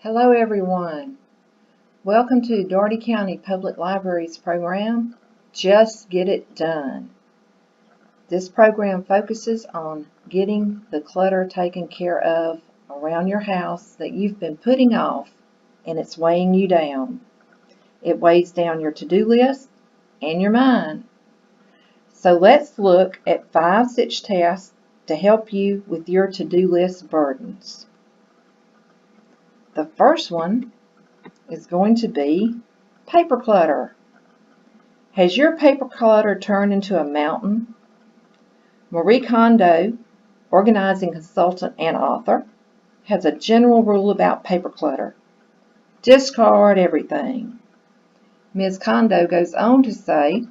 Hello everyone. Welcome to Dougherty County Public Library's program, Just Get It Done. This program focuses on getting the clutter taken care of around your house that you've been putting off and it's weighing you down. It weighs down your to-do list and your mind. So let's look at 5 such tasks to help you with your to-do list burdens. The first one is going to be paper clutter. Has your paper clutter turned into a mountain? Marie Kondo, organizing consultant and author, has a general rule about paper clutter. Discard everything. Ms. Kondo goes on to say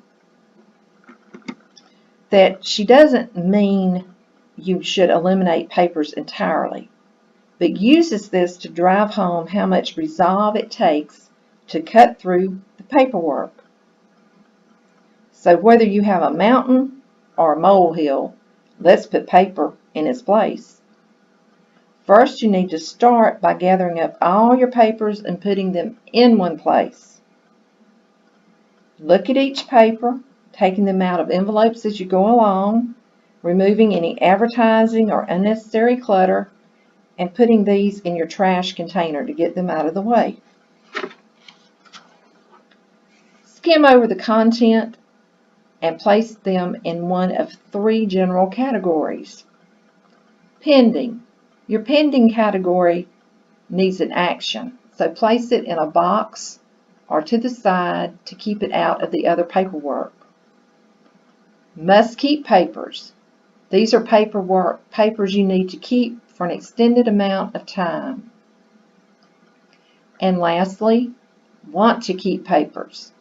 that she doesn't mean you should eliminate papers entirely, but uses this to drive home how much resolve it takes to cut through the paperwork. So whether you have a mountain or a molehill, let's put paper in its place. First, you need to start by gathering up all your papers and putting them in one place. Look at each paper, taking them out of envelopes as you go along, removing any advertising or unnecessary clutter, and putting these in your trash container to get them out of the way. Skim over the content and place them in one of 3 general categories. Pending. Your pending category needs an action, so place it in a box or to the side to keep it out of the other paperwork. Must keep papers. These are papers you need to keep for an extended amount of time. And lastly, want to keep papers.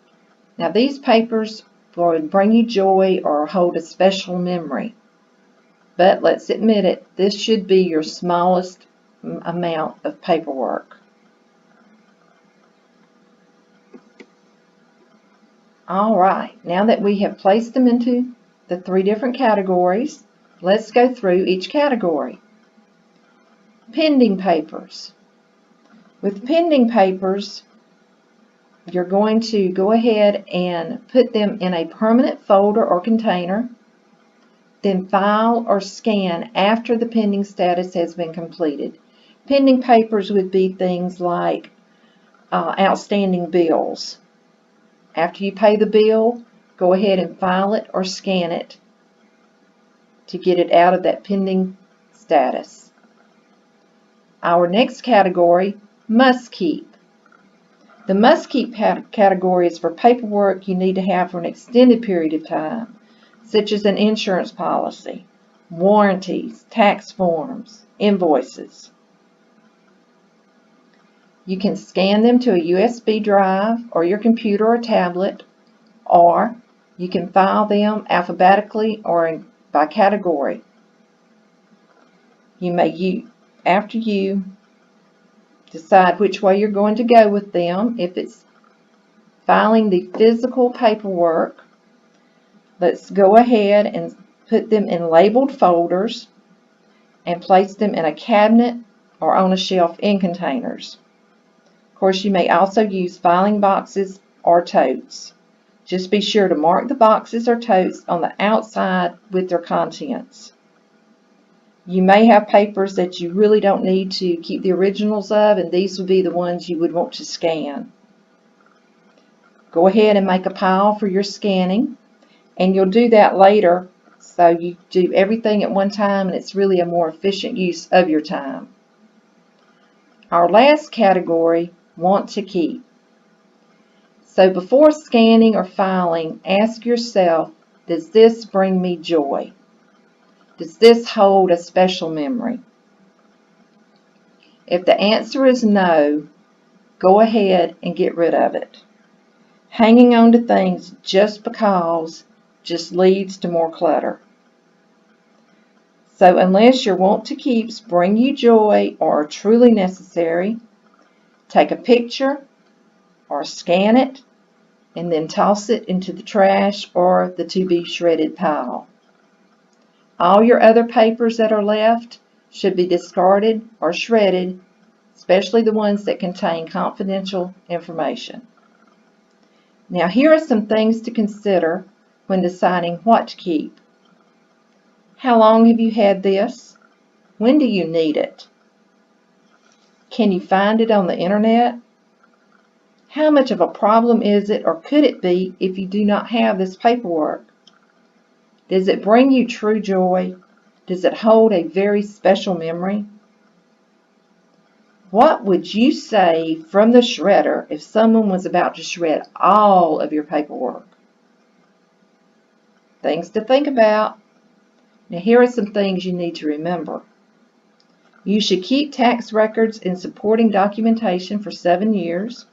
Now these papers will bring you joy or hold a special memory. But let's admit it, this should be your smallest amount of paperwork. All right, now that we have placed them into the 3 different categories, let's go through each category. Pending papers. With pending papers, you're going to go ahead and put them in a permanent folder or container, then file or scan after the pending status has been completed. Pending papers would be things like outstanding bills. After you pay the bill, go ahead and file it or scan it to get it out of that pending status. Our next category, must keep. The must keep category is for paperwork you need to have for an extended period of time, such as an insurance policy, warranties, tax forms, invoices. You can scan them to a USB drive or your computer or tablet, or you can file them alphabetically or by category. After you decide which way you're going to go with them, if it's filing the physical paperwork, let's go ahead and put them in labeled folders and place them in a cabinet or on a shelf in containers. Of course, you may also use filing boxes or totes. Just be sure to mark the boxes or totes on the outside with their contents. You may have papers that you really don't need to keep the originals of, and these would be the ones you would want to scan. Go ahead and make a pile for your scanning, and you'll do that later, so you do everything at one time and it's really a more efficient use of your time. Our last category, want to keep. So before scanning or filing, ask yourself, does this bring me joy? Does this hold a special memory? If the answer is no, go ahead and get rid of it. Hanging on to things just because just leads to more clutter. So unless your want to keeps bring you joy or are truly necessary, take a picture or scan it and then toss it into the trash or the to be shredded pile. All your other papers that are left should be discarded or shredded especially the ones that contain confidential information. Now, here are some things to consider when deciding what to keep. How long have you had this? When do you need it? Can you find it on the internet? How much of a problem is it or could it be if you do not have this paperwork? Does it bring you true joy? Does it hold a very special memory? What would you say from the shredder if someone was about to shred all of your paperwork? Things to think about. Now, here are some things you need to remember. You should keep tax records and supporting documentation for 7 years.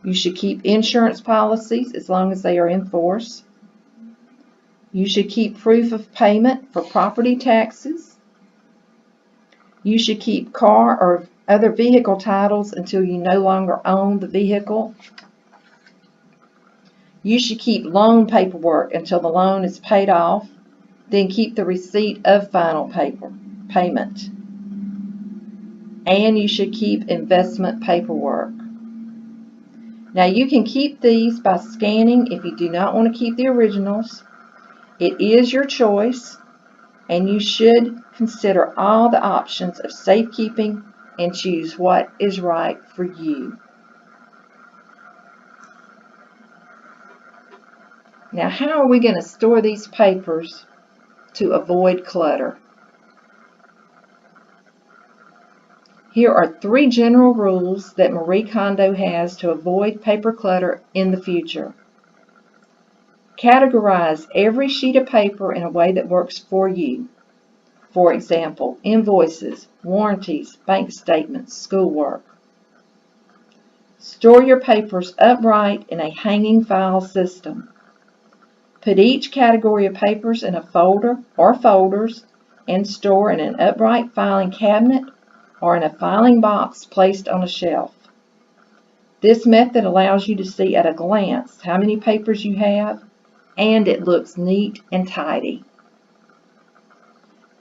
You should keep insurance policies as long as they are in force. You should keep proof of payment for property taxes. You should keep car or other vehicle titles until you no longer own the vehicle. You should keep loan paperwork until the loan is paid off. Then keep the receipt of final payment. And you should keep investment paperwork. Now, you can keep these by scanning if you do not want to keep the originals. It is your choice, and you should consider all the options of safekeeping and choose what is right for you. Now, how are we going to store these papers to avoid clutter? Here are 3 general rules that Marie Kondo has to avoid paper clutter in the future. Categorize every sheet of paper in a way that works for you. For example, invoices, warranties, bank statements, schoolwork. Store your papers upright in a hanging file system. Put each category of papers in a folder or folders and store in an upright filing cabinet or in a filing box placed on a shelf. This method allows you to see at a glance how many papers you have, and it looks neat and tidy.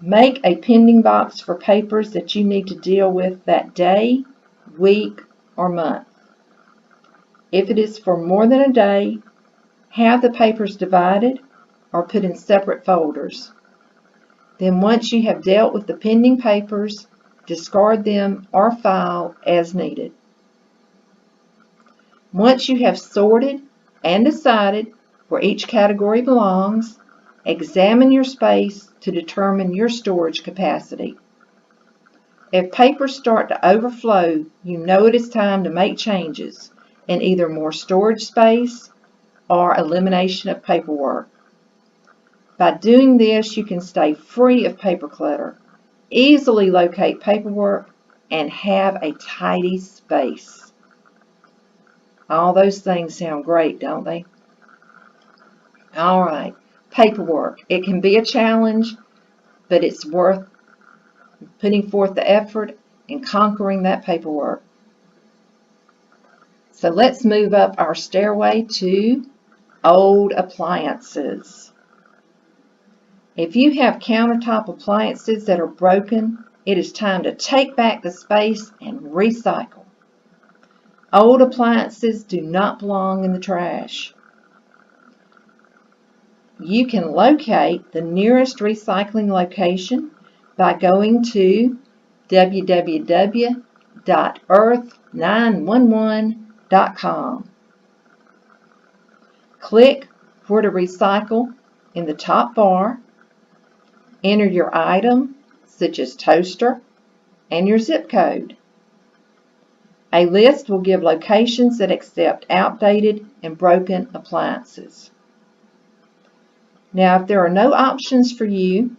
Make a pending box for papers that you need to deal with that day, week, or month. If it is for more than a day, have the papers divided or put in separate folders. Then once you have dealt with the pending papers, discard them or file as needed. Once you have sorted and decided where each category belongs, examine your space to determine your storage capacity. If papers start to overflow, you know it is time to make changes in either more storage space or elimination of paperwork. By doing this, you can stay free of paper clutter, easily locate paperwork, and have a tidy space. All those things sound great, don't they? All right, paperwork. It can be a challenge, but it's worth putting forth the effort and conquering that paperwork. So let's move up our stairway to old appliances. If you have countertop appliances that are broken, it is time to take back the space and recycle. Old appliances do not belong in the trash. You can locate the nearest recycling location by going to www.earth911.com. Click where to recycle in the top bar. Enter your item, such as toaster, and your zip code. A list will give locations that accept outdated and broken appliances. Now, if there are no options for you,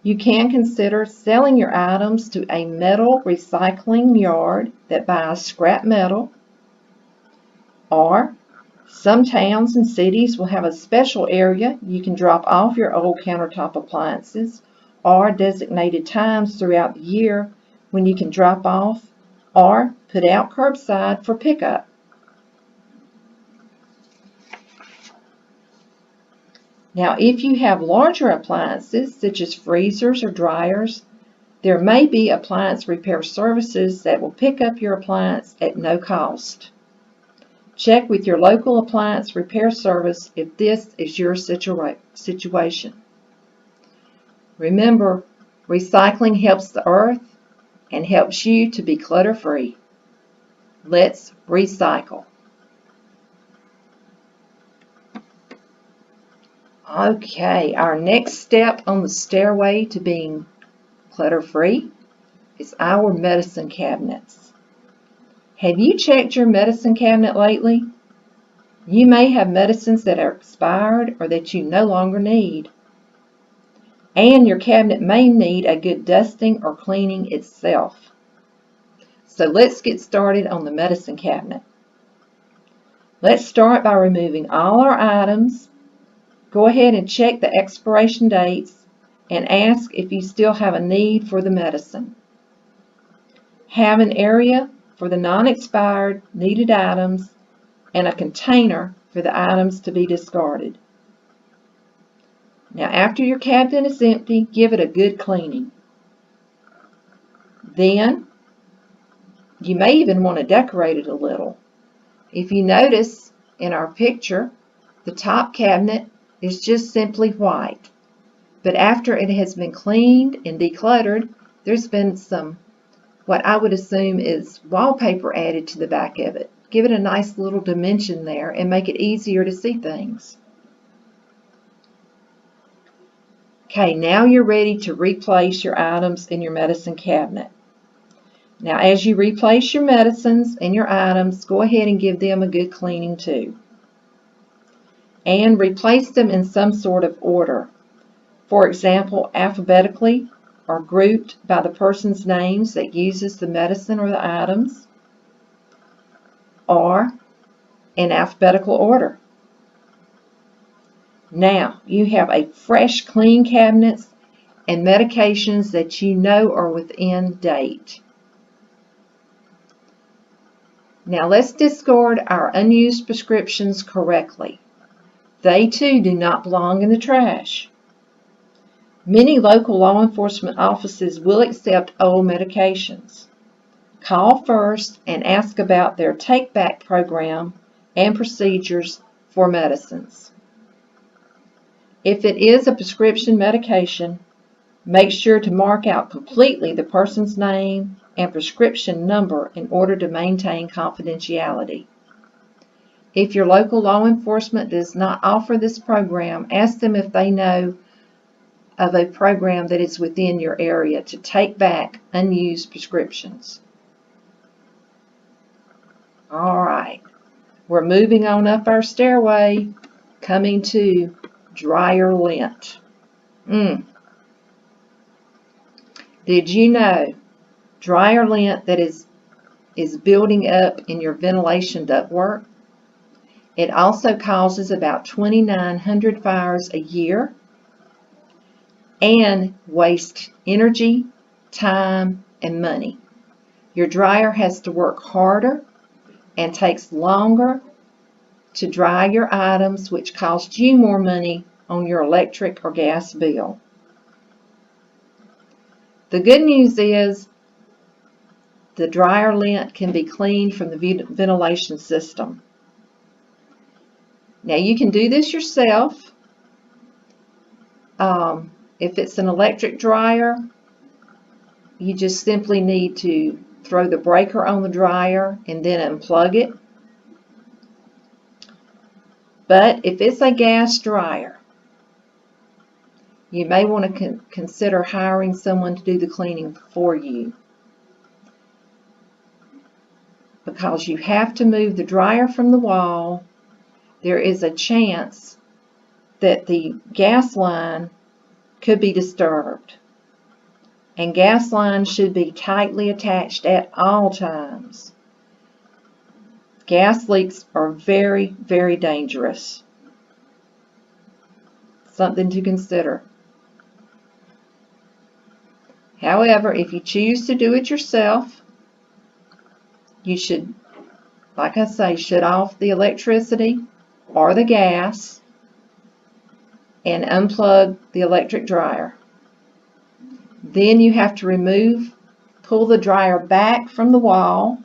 you can consider selling your items to a metal recycling yard that buys scrap metal, or some towns and cities will have a special area you can drop off your old countertop appliances, or designated times throughout the year when you can drop off or put out curbside for pickup. Now, if you have larger appliances such as freezers or dryers, There may be appliance repair services that will pick up your appliance at no cost. Check with your local appliance repair service if this is your situation. Remember, recycling helps the earth and helps you to be clutter-free. Let's recycle. Okay, our next step on the stairway to being clutter-free is our medicine cabinets. Have you checked your medicine cabinet lately? You may have medicines that are expired or that you no longer need. And your cabinet may need a good dusting or cleaning itself. So let's get started on the medicine cabinet. Let's start by removing all our items. Go ahead and check the expiration dates and ask if you still have a need for the medicine. Have an area for the non-expired needed items and a container for the items to be discarded. Now, after your cabinet is empty, give it a good cleaning. Then, you may even want to decorate it a little. If you notice in our picture, the top cabinet is just simply white. But after it has been cleaned and decluttered, there's been some, what I would assume is wallpaper added to the back of it. Give it a nice little dimension there and make it easier to see things. Okay, now you're ready to replace your items in your medicine cabinet. Now, as you replace your medicines and your items, go ahead and give them a good cleaning too. And replace them in some sort of order. For example, alphabetically or grouped by the person's names that uses the medicine or the items, or in alphabetical order. Now, you have a fresh, clean cabinet and medications that you know are within date. Now let's discard our unused prescriptions correctly. They too do not belong in the trash. Many local law enforcement offices will accept old medications. Call first and ask about their take-back program and procedures for medicines. If it is a prescription medication, make sure to mark out completely the person's name and prescription number in order to maintain confidentiality. If your local law enforcement does not offer this program, ask them if they know of a program that is within your area to take back unused prescriptions. All right, we're moving on up our stairway, coming to dryer lint. Did you know dryer lint that is building up in your ventilation ductwork? It also causes about 2,900 fires a year and wastes energy, time, and money. Your dryer has to work harder and takes longer to dry your items, which costs you more money on your electric or gas bill. The good news is the dryer lint can be cleaned from the ventilation system. Now you can do this yourself. If it's an electric dryer, you just simply need to throw the breaker on the dryer and then unplug it. But if it's a gas dryer, you may want to consider hiring someone to do the cleaning for you, because you have to move the dryer from the wall. There is a chance that the gas line could be disturbed, and gas lines should be tightly attached at all times. Gas leaks are very, very dangerous. Something to consider. However, if you choose to do it yourself, you should, like I say, shut off the electricity or the gas and unplug the electric dryer. Then you have to pull the dryer back from the wall,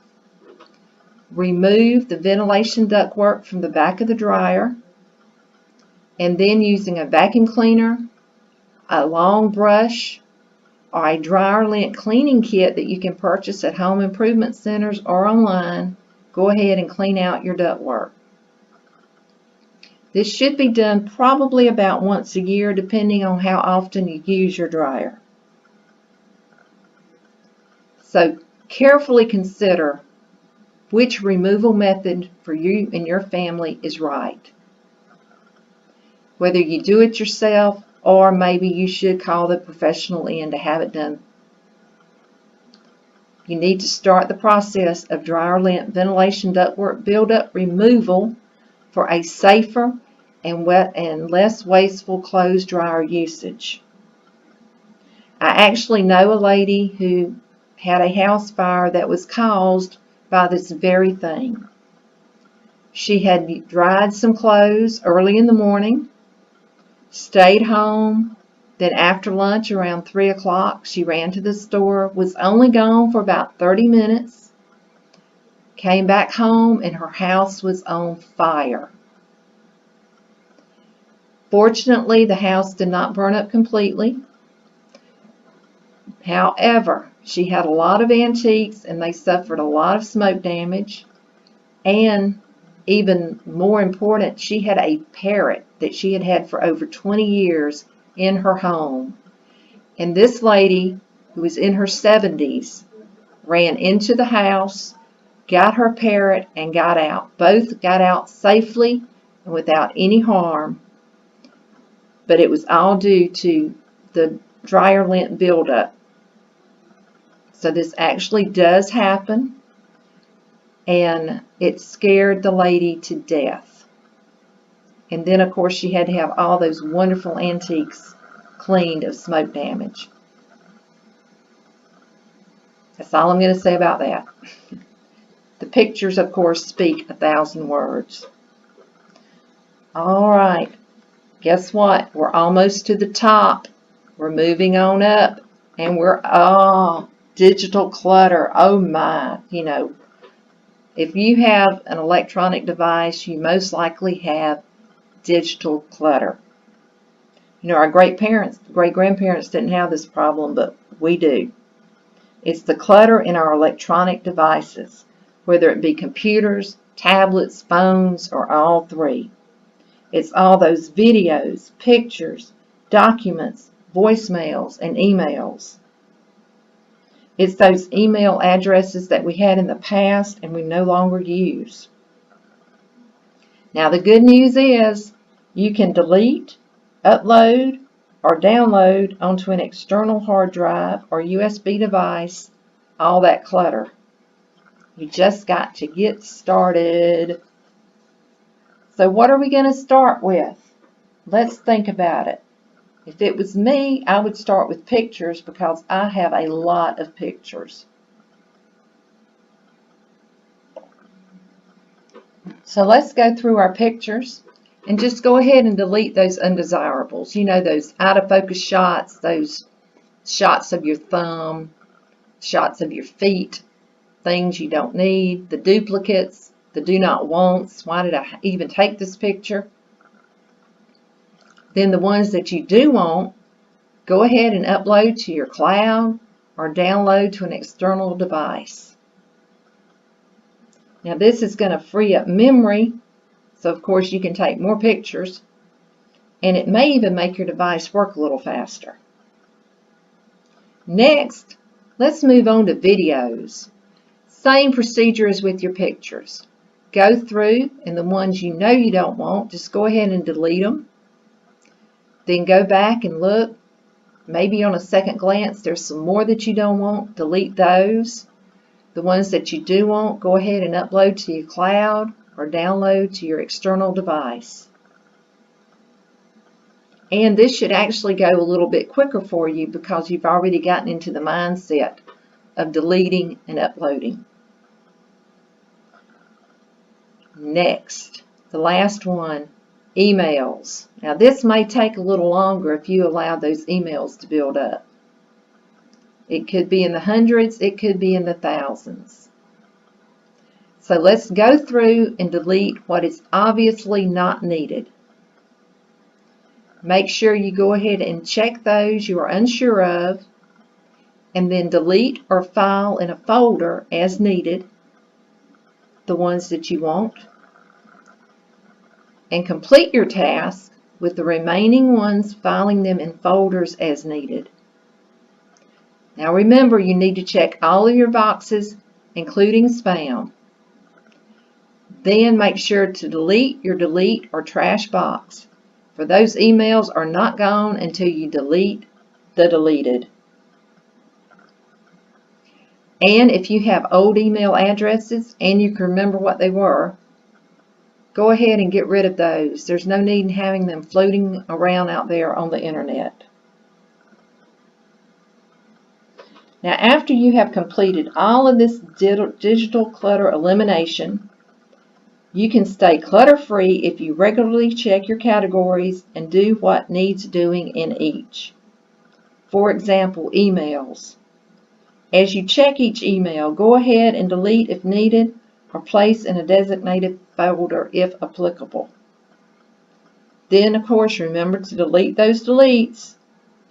remove the ventilation ductwork from the back of the dryer, and then using a vacuum cleaner, a long brush, or a dryer lint cleaning kit that you can purchase at home improvement centers or online, go ahead and clean out your ductwork. This should be done probably about once a year, depending on how often you use your dryer. So carefully consider which removal method for you and your family is right. Whether you do it yourself or maybe you should call the professional in to have it done. You need to start the process of dryer lint ventilation ductwork buildup removal for a safer and less wasteful clothes dryer usage. I actually know a lady who had a house fire that was caused by this very thing. She had dried some clothes early in the morning, stayed home, then after lunch around 3 o'clock she ran to the store, was only gone for about 30 minutes, came back home and her house was on fire. Fortunately, the house did not burn up completely. However, she had a lot of antiques and they suffered a lot of smoke damage. And even more important, she had a parrot that she had had for over 20 years in her home. And this lady, who was in her 70s, ran into the house, got her parrot, and got out. Both got out safely and without any harm. But it was all due to the dryer lint buildup. So this actually does happen, and it scared the lady to death. And then, of course, she had to have all those wonderful antiques cleaned of smoke damage. That's all I'm going to say about that. The pictures, of course, speak 1,000 words. All right. Guess what? We're almost to the top. We're moving on up, and digital clutter. Oh my, if you have an electronic device, you most likely have digital clutter. Our great-grandparents didn't have this problem, but we do. It's the clutter in our electronic devices, whether it be computers, tablets, phones, or all three. It's all those videos, pictures, documents, voicemails, and emails. It's those email addresses that we had in the past and we no longer use. Now the good news is you can delete, upload, or download onto an external hard drive or USB device all that clutter. You just got to get started. So what are we going to start with? Let's think about it. If it was me, I would start with pictures because I have a lot of pictures. So let's go through our pictures and just go ahead and delete those undesirables. Those out of focus shots, those shots of your thumb, shots of your feet, things you don't need, the duplicates, the do not wants. Why did I even take this picture? Then the ones that you do want, go ahead and upload to your cloud or download to an external device. Now this is going to free up memory, so of course you can take more pictures, and it may even make your device work a little faster. Next, let's move on to videos. Same procedure as with your pictures. Go through, and the ones you know you don't want, just go ahead and delete them. Then go back and look. Maybe on a second glance there's some more that you don't want. Delete those. The ones that you do want, go ahead and upload to your cloud or download to your external device. And this should actually go a little bit quicker for you because you've already gotten into the mindset of deleting and uploading. Next, the last one, emails. Now this may take a little longer if you allow those emails to build up. It could be in the hundreds, it could be in the thousands. So let's go through and delete what is obviously not needed. Make sure you go ahead and check those you are unsure of, and then delete or file in a folder as needed the ones that you want, and complete your task with the remaining ones, filing them in folders as needed. Now remember, you need to check all of your boxes, including spam. Then make sure to delete your delete or trash box, for those emails are not gone until you delete the deleted. And if you have old email addresses and you can remember what they were, go ahead and get rid of those. There's no need in having them floating around out there on the internet. Now, after you have completed all of this digital clutter elimination, you can stay clutter-free if you regularly check your categories and do what needs doing in each. For example, emails. As you check each email, go ahead and delete if needed, or place in a designated folder if applicable. Then, of course, remember to delete those deletes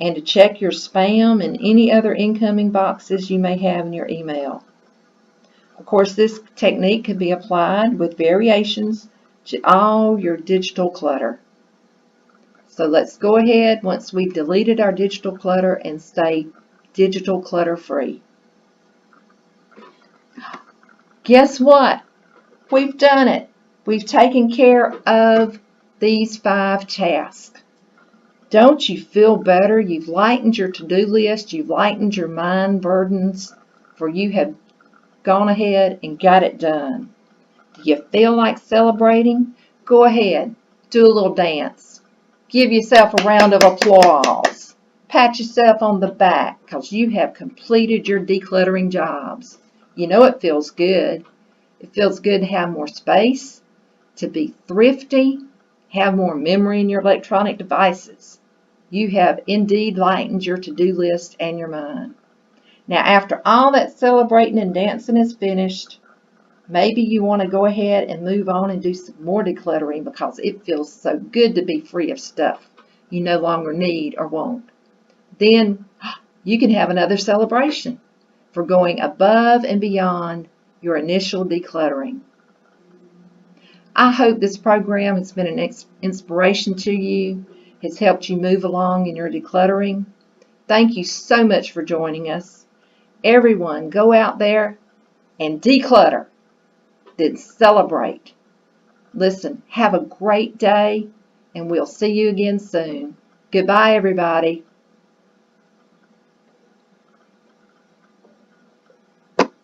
and to check your spam and any other incoming boxes you may have in your email. Of course, this technique can be applied with variations to all your digital clutter. So let's go ahead once we've deleted our digital clutter and stay digital clutter free. Guess what? We've done it. We've taken care of these 5 tasks. Don't you feel better? You've lightened your to-do list. You've lightened your mind burdens, for you have gone ahead and got it done. Do you feel like celebrating? Go ahead, do a little dance. Give yourself a round of applause. Pat yourself on the back because you have completed your decluttering jobs. You know it feels good. It feels good to have more space, to be thrifty, have more memory in your electronic devices. You have indeed lightened your to-do list and your mind. Now, after all that celebrating and dancing is finished, maybe you want to go ahead and move on and do some more decluttering because it feels so good to be free of stuff you no longer need or want. Then you can have another celebration for going above and beyond your initial decluttering. I hope this program has been an inspiration to you, has helped you move along in your decluttering. Thank you so much for joining us. Everyone, go out there and declutter, then celebrate. Listen, have a great day, and we'll see you again soon. Goodbye, everybody.